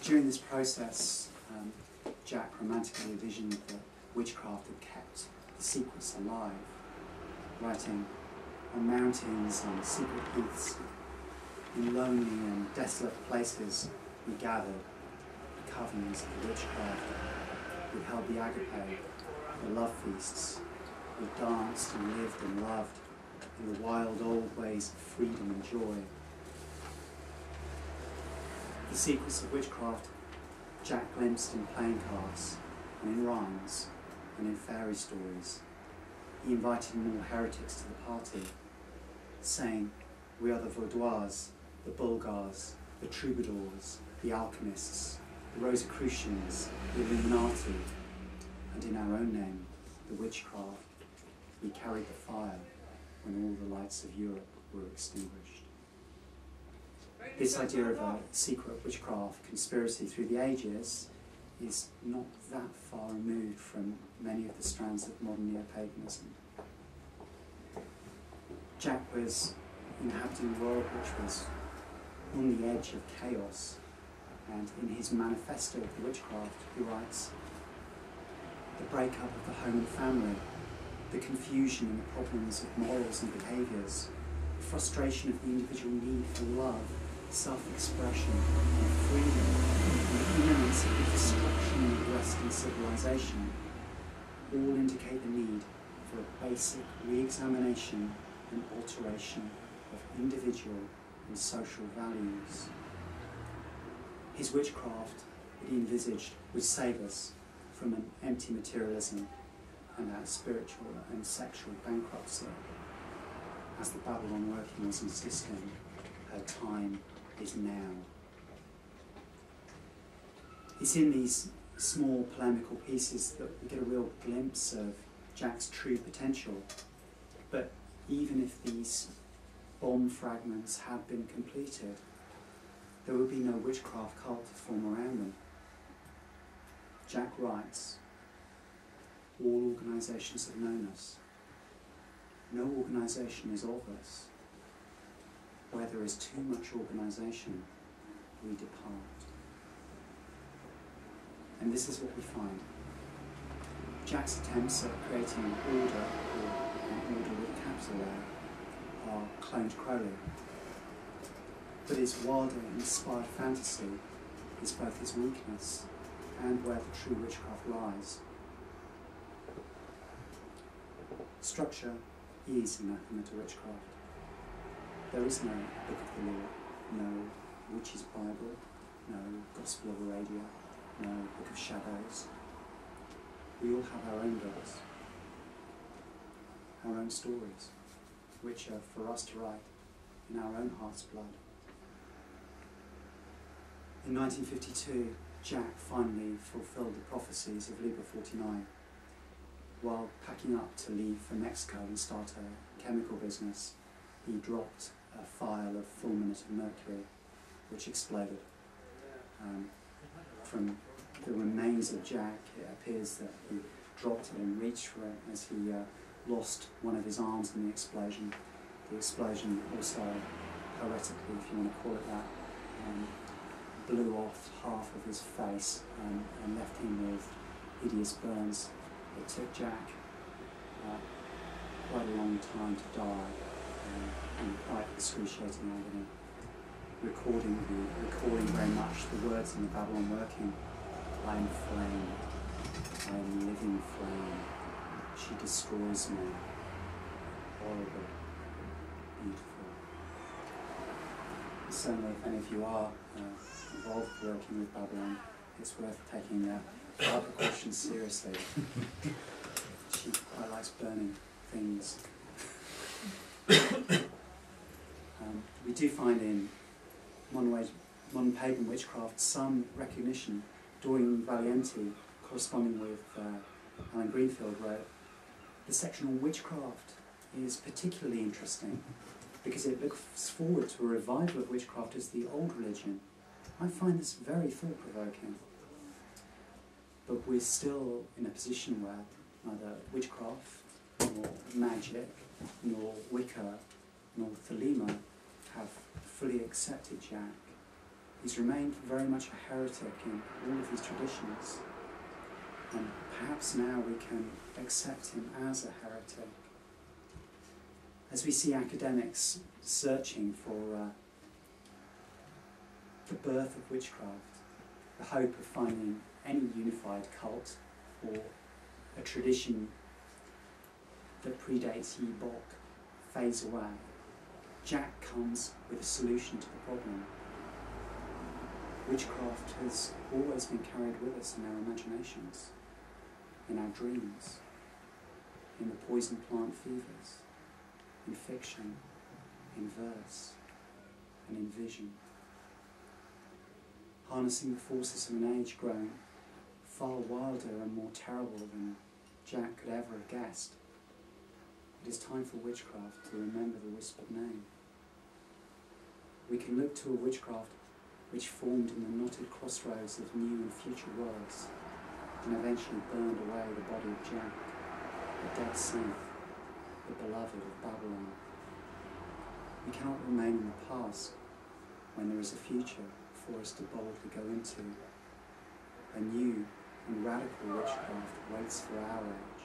During this process, Jack romantically envisioned that witchcraft had kept the secrets alive, writing on mountains, on secret heaths, in lonely and desolate places we gathered, the covens of witchcraft. We held the agape, the love feasts. We danced and lived and loved in the wild old ways of freedom and joy. The secrets of witchcraft Jack glimpsed in playing cards and in rhymes and in fairy stories. He invited more heretics to the party, saying, "We are the Vaudois, the Bulgars, the troubadours, the alchemists, the Rosicrucians, the Illuminati, and in our own name, the witchcraft, we carried the fire when all the lights of Europe were extinguished." This idea of a secret witchcraft conspiracy through the ages is not that far removed from many of the strands of modern neo-paganism. Jack was inhabiting a world which was on the edge of chaos, and in his manifesto of the witchcraft he writes, "The breakup of the home and family, the confusion and the problems of morals and behaviours, the frustration of the individual need for love, self-expression and freedom, and the imminence of the destruction of Western civilization, all indicate the need for a basic re-examination and alteration of individual and social values." His witchcraft, that he envisaged, would save us from an empty materialism and our spiritual and sexual bankruptcy. As the Babalon working was insisting, her time is now. It's in these small polemical pieces that we get a real glimpse of Jack's true potential. But even if these bomb fragments had been completed, there would be no witchcraft cult to form around them. Jack writes, "All organisations have known us. No organisation is of us. Where there is too much organisation, we depart." And this is what we find. Jack's attempts at creating order, or an order with a capital A, are cloned Crowley. But his wilder, inspired fantasy is both his weakness and where the true witchcraft lies. Structure is anathema to witchcraft. There is no book of the law, no witch's Bible, no gospel of Arabia, no book of shadows. We all have our own books, our own stories, which are for us to write in our own heart's blood. In 1952, Jack finally fulfilled the prophecies of Liber 49. While packing up to leave for Mexico and start a chemical business, he dropped a phial of fulminate of mercury, which exploded. From the remains of Jack, it appears that he dropped it and reached for it as he lost one of his arms in the explosion. The explosion also, poetically, if you want to call it that, blew off half of his face and left him with hideous burns. It took Jack quite a long time to die in quite excruciating agony, recalling very much the words in the Babalon working. "I am flame, I am living flame, she destroys me, horrible, beautiful." Certainly, if any of you are involved working with Babalon, it's worth taking our precautions seriously. She quite likes burning things. We do find in modern pagan witchcraft some recognition. Doreen Valiente, corresponding with Alan Greenfield, wrote, "The section on witchcraft is particularly interesting because it looks forward to a revival of witchcraft as the old religion. I find this very thought-provoking. But we're still in a position where neither witchcraft, nor magic, nor Wicca, nor Thelema have fully accepted Jack. He's remained very much a heretic in all of these traditions, and perhaps now we can accept him as a heretic. As we see academics searching for the birth of witchcraft, the hope of finding any unified cult or a tradition that predates Yi Bok fades away, Jack comes with a solution to the problem. Witchcraft has always been carried with us in our imaginations, in our dreams, in the poison plant fevers, in fiction, in verse, and in vision. Harnessing the forces of an age grown far wilder and more terrible than Jack could ever have guessed, it is time for witchcraft to remember the whispered name. We can look to a witchcraft which formed in the knotted crossroads of new and future worlds, and eventually burned away the body of Jack, the dead saint, the beloved of Babalon. We cannot remain in the past when there is a future for us to boldly go into. A new and radical witchcraft waits for our age,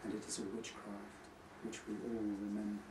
and it is a witchcraft which we all remember.